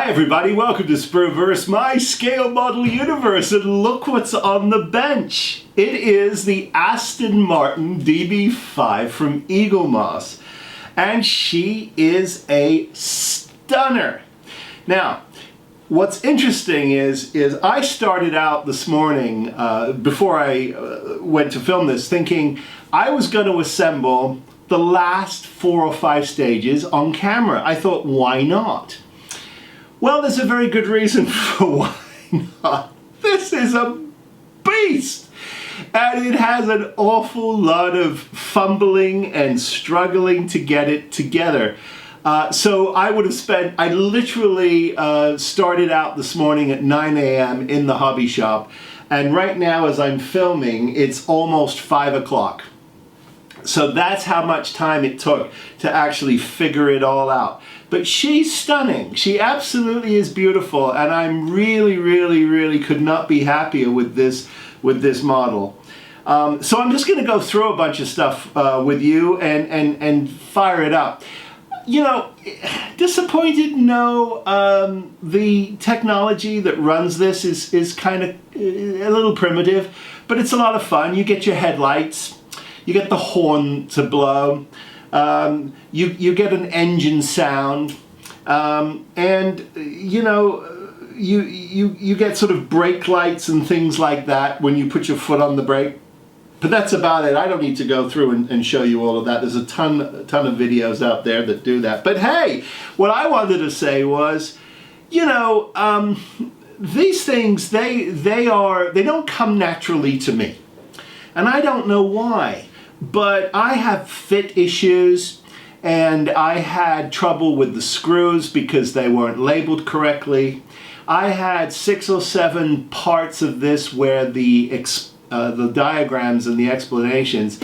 Hi everybody, welcome to Spurverse, my scale model universe, and look what's on the bench. It is the Aston Martin DB5 from Eaglemoss, and she is a stunner. Now, what's interesting is I started out this morning, before I went to film this, thinking I was going to assemble the last 4 or 5 stages on camera. I thought, why not? Well, there's a very good reason for why not. This is a beast! And it has an awful lot of fumbling and struggling to get it together. So I literally started out this morning at 9 a.m. in the hobby shop. And right now, as I'm filming, it's almost 5 o'clock. So that's how much time it took to actually figure it all out. But she's stunning. She absolutely is beautiful, and I'm really could not be happier with this model. So I'm just going to go through a bunch of stuff with you and fire it up. You know, disappointed? No. The technology that runs this is kind of a little primitive, but it's a lot of fun. You get your headlights. You get the horn to blow, you get an engine sound, and you know, you get sort of brake lights and things like that when you put your foot on the brake. But that's about it. I don't need to go through and show you all of that. There's a ton of videos out there that do that. But hey, what I wanted to say was, you know, these things, they don't come naturally to me, and I don't know why. But I have fit issues, and I had trouble with the screws because they weren't labeled correctly. I had 6 or 7 parts of this where the diagrams and the explanations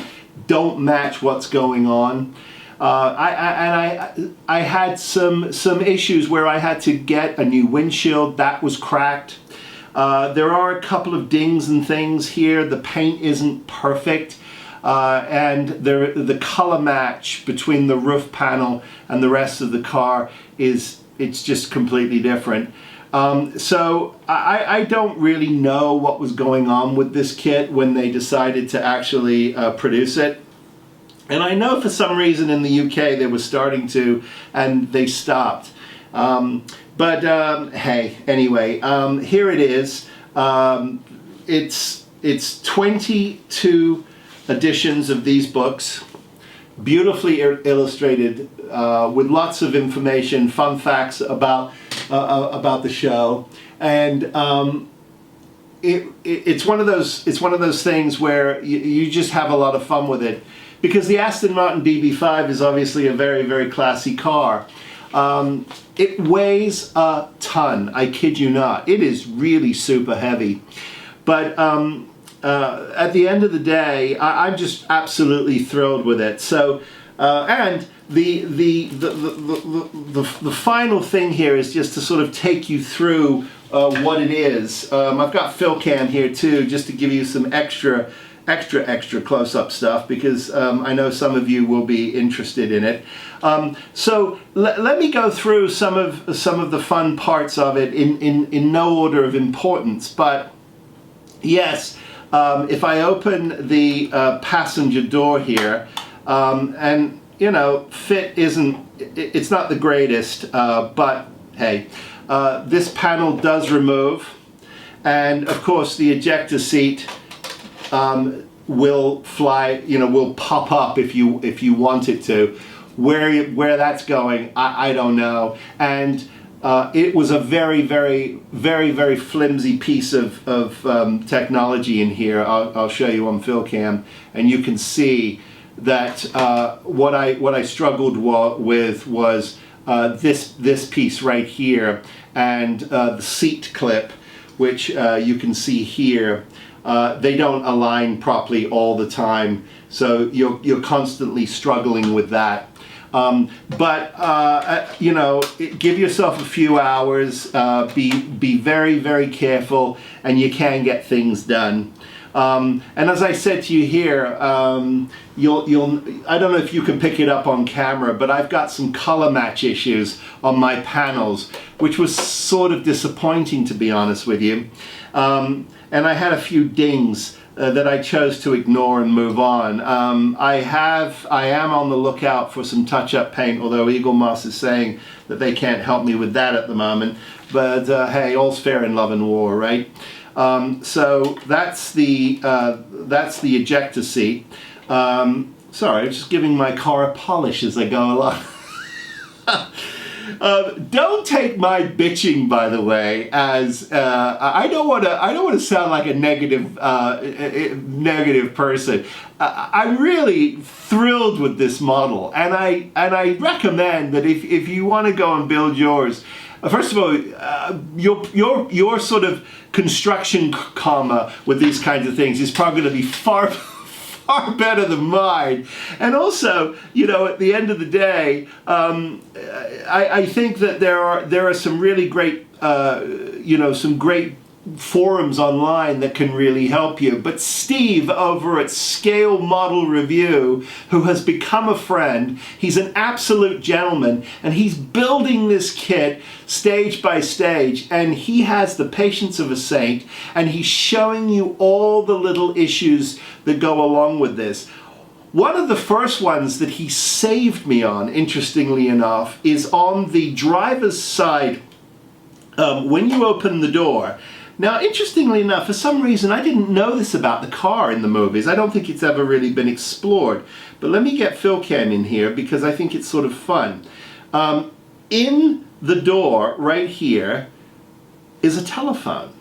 don't match what's going on. I had some issues where I had to get a new windshield that was cracked. There are a couple of dings and things here. The paint isn't perfect. And the color match between the roof panel and the rest of the car it's just completely different. So I don't really know what was going on with this kit when they decided to actually produce it. And I know for some reason in the UK they were starting to, and they stopped. Hey, anyway, here it is. It's 22 editions of these books, beautifully illustrated, with lots of information, fun facts about the show, and it's one of those things where you just have a lot of fun with it, because the Aston Martin DB5 is obviously a very classy car. It weighs a ton. I kid you not. It is really super heavy, but at the end of the day, I'm just absolutely thrilled with it. So, and the final thing here is just to sort of take you through what it is. I've got PhilCam here too, just to give you some extra close-up stuff, because I know some of you will be interested in it. So let me go through some of the fun parts of it in no order of importance, but yes. If I open the passenger door here, and you know, fit it's not the greatest, but hey, this panel does remove, and of course the ejector seat will fly, you know, will pop up if you want it to. Where that's going, I don't know. And it was a very flimsy piece of technology in here. I'll show you on PhilCam, and you can see that what I struggled with was this piece right here, and the seat clip, which you can see here. They don't align properly all the time, so you're constantly struggling with that. You know, give yourself a few hours, be very careful, and you can get things done. And as I said to you here, I don't know if you can pick it up on camera, but I've got some color match issues on my panels, which was sort of disappointing, to be honest with you. And I had a few dings that I chose to ignore and move on. I am on the lookout for some touch-up paint, although Eaglemoss is saying that they can't help me with that at the moment. But hey, all's fair in love and war, right? So that's the ejector seat. Sorry, I'm just giving my car a polish as I go along. Don't take my bitching, by the way, as I don't want to sound like a negative person. I'm really thrilled with this model, and I recommend that if you want to go and build yours, first of all, your sort of construction karma with these kinds of things is probably going to be far better than mine. And also, you know, at the end of the day, I think that there are some really great, some great forums online that can really help you. But Steve over at Scale Model Review, who has become a friend, he's an absolute gentleman, and he's building this kit stage by stage, and he has the patience of a saint, and he's showing you all the little issues that go along with this. One of the first ones that he saved me on, interestingly enough, is on the driver's side. When you open the door, now, interestingly enough, for some reason, I didn't know this about the car in the movies. I don't think it's ever really been explored. But let me get PhilCam in here because I think it's sort of fun. In the door right here is a telephone.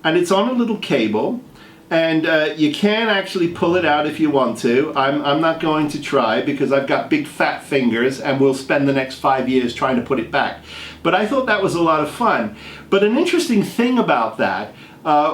And it's on a little cable. And you can actually pull it out if you want to. I'm not going to try because I've got big fat fingers and we'll spend the next 5 years trying to put it back. But I thought that was a lot of fun. But an interesting thing about that,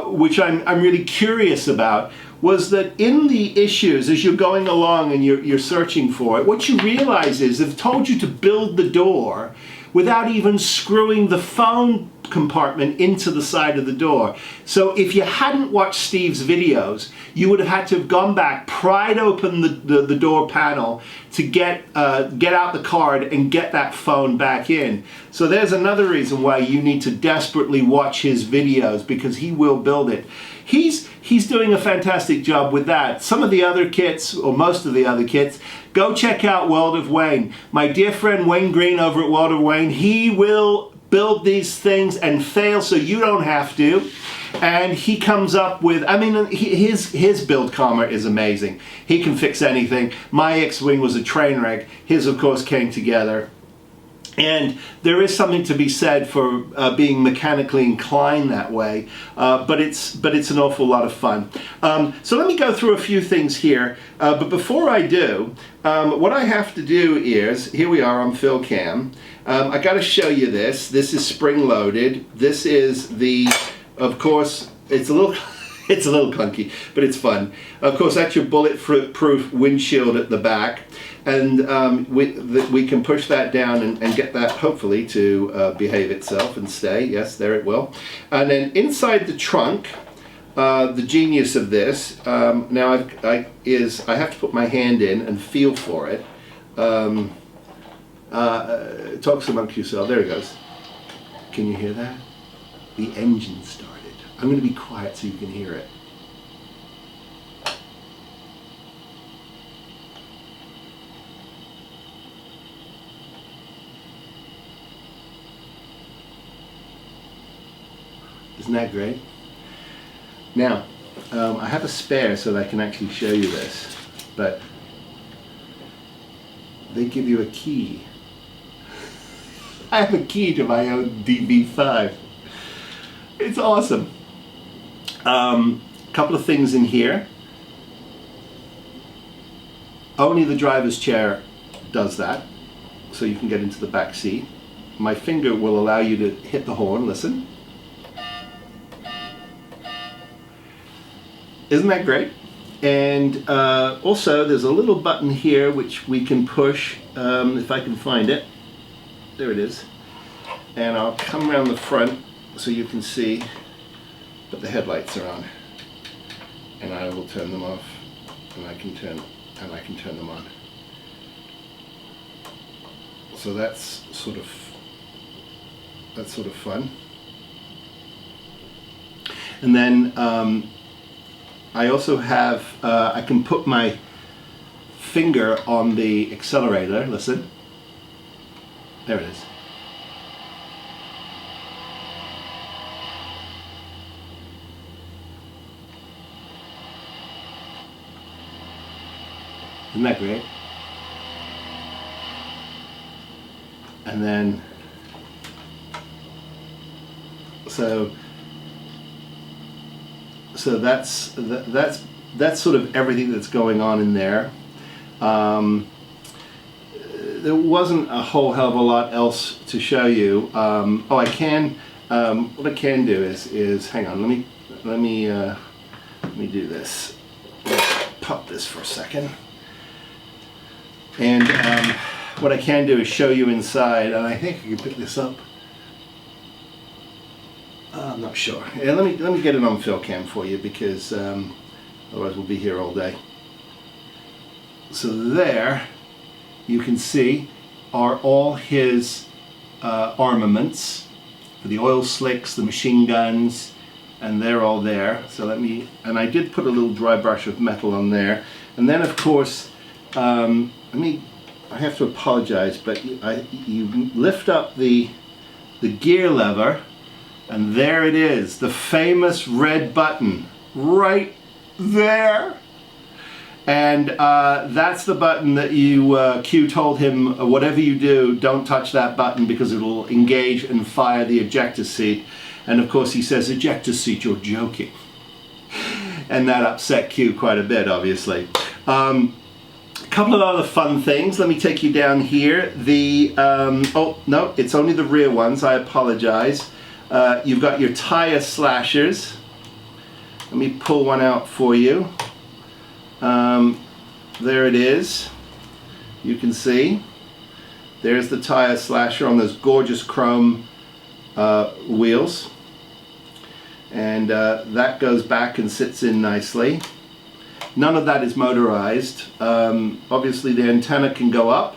which I'm really curious about, was that in the issues, as you're going along and you're searching for it, what you realize is they've told you to build the door without even screwing the phone compartment into the side of the door. So if you hadn't watched Steve's videos, you would have had to have gone back, pried open the door panel to get out the card and get that phone back in. So there's another reason why you need to desperately watch his videos, because he will build it. He's doing a fantastic job with that. Some of the other kits, or most of the other kits, go check out World of Wayne. My dear friend Wayne Green over at World of Wayne, he will build these things and fail so you don't have to. And he comes up with, I mean, his build karma is amazing. He can fix anything. My X-Wing was a train wreck. His, of course, came together. And there is something to be said for being mechanically inclined that way, but it's an awful lot of fun. So let me go through a few things here. But before I do, what I have to do is, here we are on PhilCam. I got to show you this. This is spring-loaded. This is the, of course, it's a little clunky, but it's fun. Of course, that's your bulletproof windshield at the back. And we can push that down and get that hopefully to behave itself and stay. Yes, there it will. And then inside the trunk, the genius of this, now I have to put my hand in and feel for it. Talks amongst yourself. There it goes. Can you hear that? The engine started. I'm going to be quiet so you can hear it. Isn't that great? Now, I have a spare so that I can actually show you this, but they give you a key. I have a key to my own DB5. It's awesome. Couple of things in here. Only the driver's chair does that, so you can get into the back seat. My finger will allow you to hit the horn. Listen. Isn't that great? And also there's a little button here which we can push, if I can find it. There it is. And I'll come around the front so you can see, but the headlights are on. and I will turn them off, and I can turn them on. So that's sort of fun. And then I also have, I can put my finger on the accelerator. Listen, there it is. Isn't that great? And then, so that's sort of everything that's going on in there. There wasn't a whole hell of a lot else to show you. What I can do is hang on. Let me do this. Pop this for a second. And what I can do is show you inside, and I think I can pick this up. I'm not sure. Yeah, let me get it on fill cam for you, because otherwise we'll be here all day. So there, you can see, are all his armaments for the oil slicks, the machine guns, and they're all there. So and I did put a little dry brush of metal on there. And then of course, I have to apologize, but you lift up the gear lever, and there it is, the famous red button right there. And that's the button that Q told him, whatever you do, don't touch that button because it'll engage and fire the ejector seat. And of course he says, ejector seat, you're joking. And that upset Q quite a bit, obviously. A couple of other fun things. Let me take you down here. Oh no, it's only the rear ones, I apologize. You've got your tire slashers. Let me pull one out for you. There it is. You can see. There's the tire slasher on those gorgeous chrome wheels. And that goes back and sits in nicely. None of that is motorized. Obviously the antenna can go up,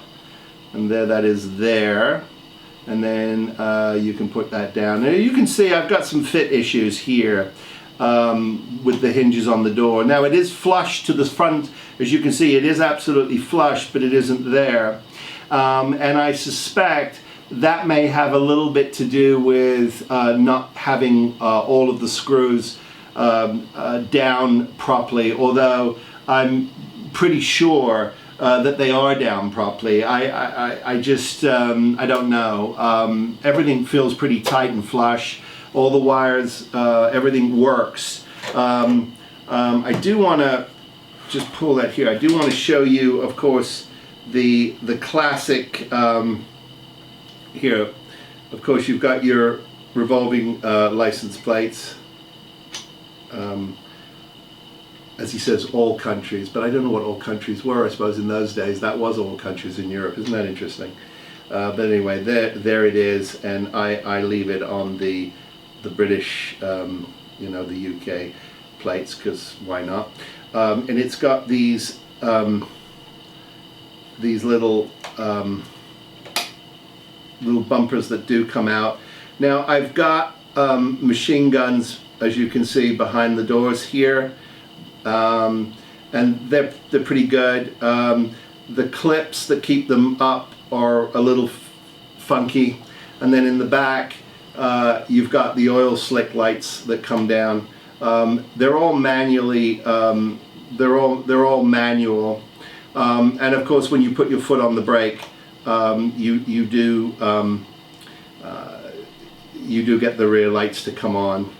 and there that is there. And then you can put that down. Now you can see I've got some fit issues here with the hinges on the door. Now it is flush to the front. As you can see, it is absolutely flush, but it isn't there. And I suspect that may have a little bit to do with not having all of the screws down properly, although I'm pretty sure that they are down properly. I just I don't know. Everything feels pretty tight and flush. All the wires, everything works. I do want to just pull that here. I do want to show you, of course, the classic. Here, of course, you've got your revolving license plates. As he says, all countries, but I don't know what all countries were. I suppose in those days that was all countries in Europe. Isn't that interesting? But anyway, there it is, and I leave it on the British, you know, the UK plates, because why not? And it's got these little bumpers that do come out. Now I've got machine guns, as you can see, behind the doors here, and they're pretty good. The clips that keep them up are a little funky, and then in the back you've got the oil slick lights that come down. They're all manually. They're all manual, and of course, when you put your foot on the brake, you do get the rear lights to come on.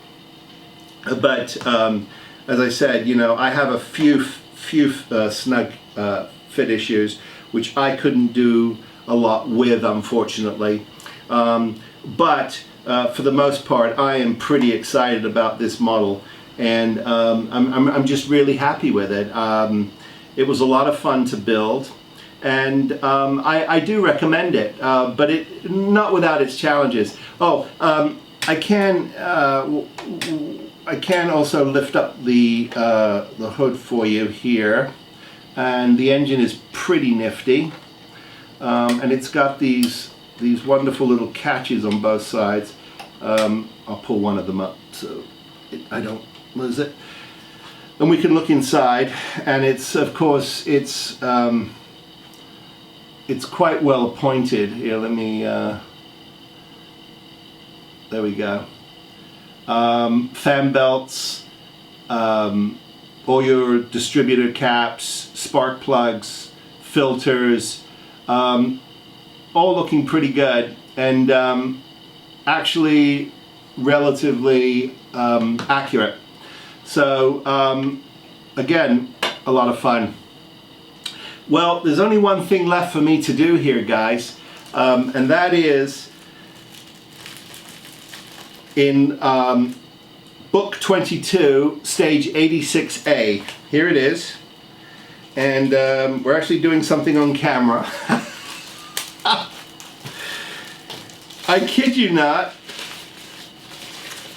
But as I said, you know, I have a few snug fit issues which I couldn't do a lot with, unfortunately. But for the most part, I am pretty excited about this model, and I'm just really happy with it. It was a lot of fun to build, and I do recommend it, but I can also lift up the hood for you here, and the engine is pretty nifty, and it's got these wonderful little catches on both sides. I'll pull one of them up so I don't lose it. And we can look inside, and it's, of course, it's quite well appointed. Here, let me, there we go. Fan belts, all your distributor caps, spark plugs, filters, all looking pretty good, and actually relatively accurate. So again, a lot of fun. Well, there's only one thing left for me to do here, guys, and that is in book 22, stage 86A. Here it is, and we're actually doing something on camera. I kid you not,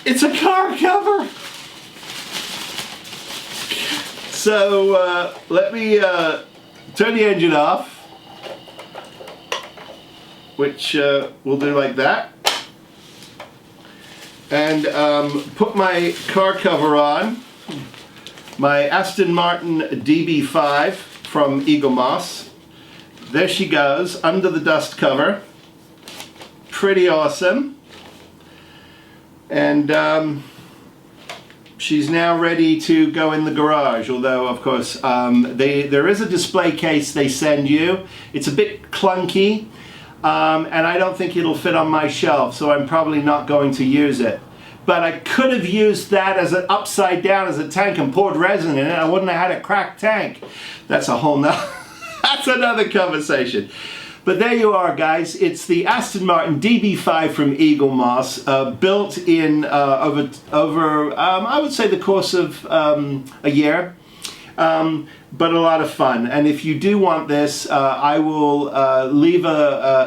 it's a car cover. So let me turn the engine off, which we'll do like that, and put my car cover on, my Aston Martin DB5 from Eaglemoss. There she goes, under the dust cover. Pretty awesome. And she's now ready to go in the garage, although of course there is a display case they send you. It's a bit clunky, and I don't think it'll fit on my shelf, so I'm probably not going to use it. But I could have used that as an upside down as a tank and poured resin in it. I wouldn't have had a cracked tank. That's a whole nother, that's another conversation. But there you are, guys. It's the Aston Martin DB5 from Eaglemoss, built in over I would say the course of a year, but a lot of fun. And if you do want this, I will leave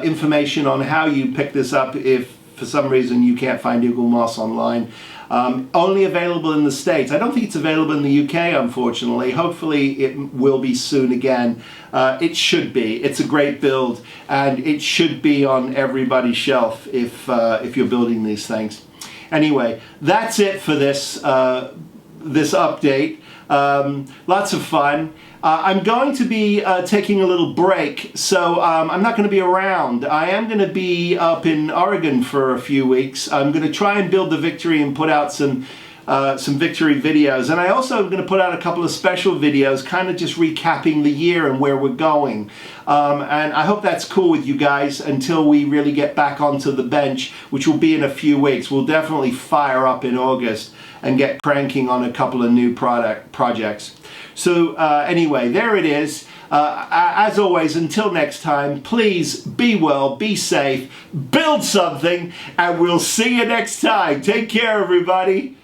information on how you pick this up if for some reason you can't find Eaglemoss online. Only available in the States. I don't think it's available in the UK, unfortunately. Hopefully it will be soon again. It should be. It's a great build, and it should be on everybody's shelf if you're building these things. Anyway, that's it for this this update. Lots of fun. I'm going to be taking a little break, so I'm not going to be around. I am going to be up in Oregon for a few weeks. I'm going to try and build the victory and put out some victory videos. And I also am going to put out a couple of special videos, kind of just recapping the year and where we're going. And I hope that's cool with you guys until we really get back onto the bench, which will be in a few weeks. We'll definitely fire up in August and get cranking on a couple of new projects. So anyway, there it is. As always, until next time, please be well, be safe, build something, and we'll see you next time. Take care, everybody.